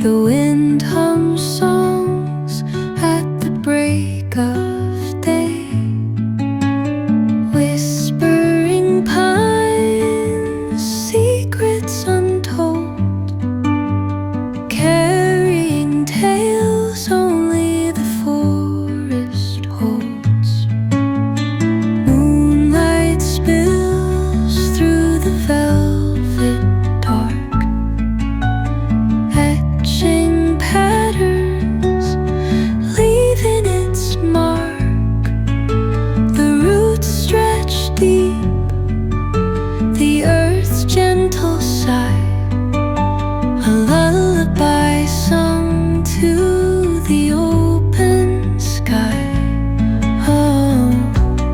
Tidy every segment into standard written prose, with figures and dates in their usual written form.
The wind hums songs at the break of day, whispering pines, secrets untold, carrying tales only the forest holds. Moonlight spills through the velvet dark, etching patterns, leaving its mark. The roots stretch deep, the earth's gentle sigh, a lullaby sung to the open sky. Oh,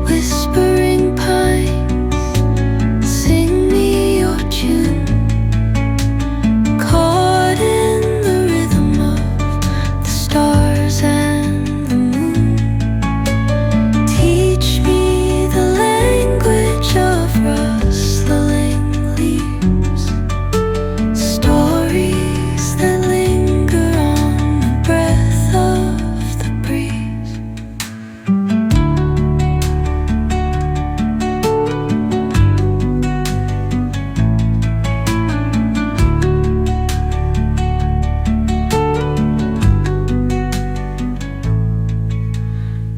whispering pines, sing me your tune, caught in the rhythm of the stars and the moon. Teach me the language of rustling leaves, stories that linger on the breath of the breeze.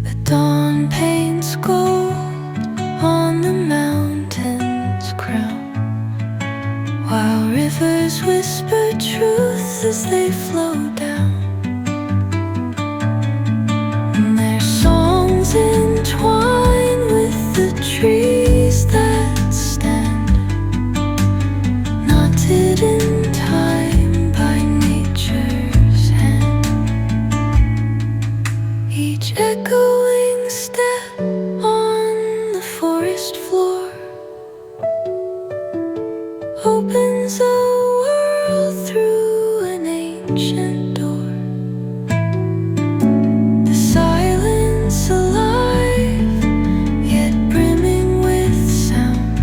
The dawn paints gold on the mountain's crown, while rivers whisper truth as they flow down. And their songs entwine with the trees that stand, knotted in time by nature's hand. Each echoing step on the forest floor opens a world through an ancient door. The silence alive, yet brimming with sound.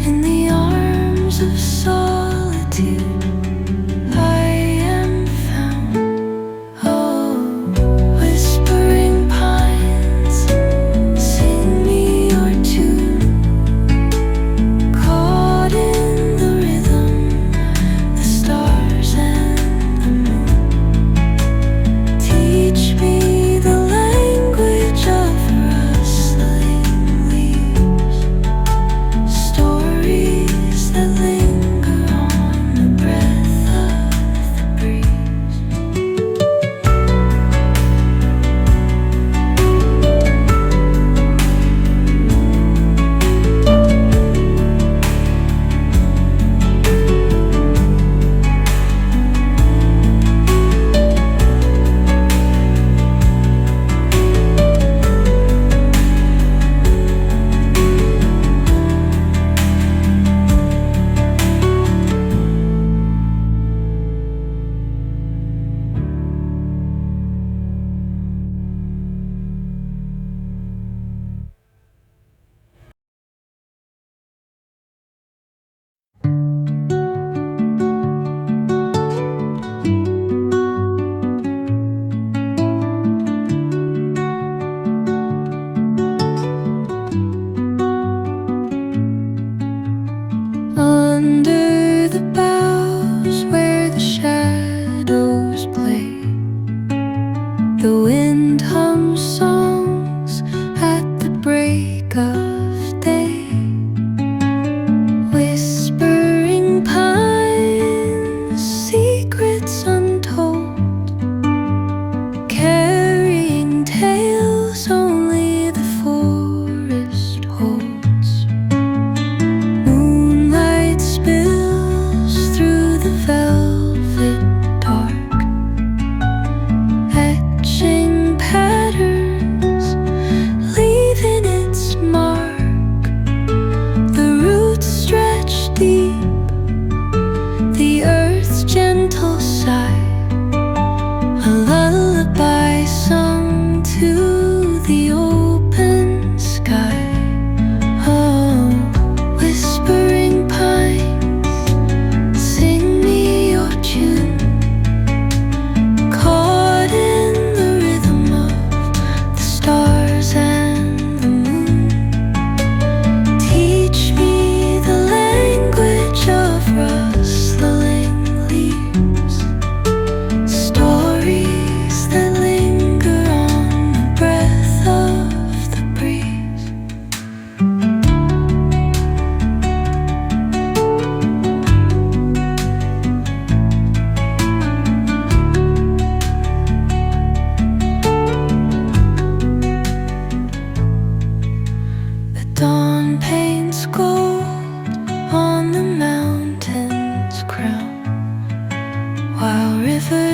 In the arms of solitude I am found. Oh, whispering pines, sing me your tune, caught in the rhythm, the stars and the moon. Teach me the language of rustling leaves, stories that linger on the breath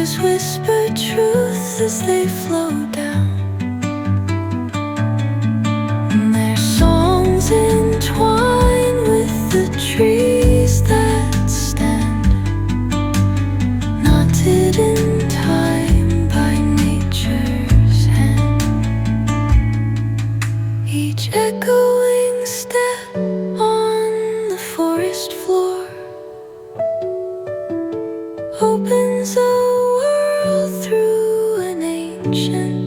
Rivers whisper truth as they flow down, and their songs entwine with the trees that stand, knotted in time by nature's hand. Each echoing step on the forest floor opens a world through an ancient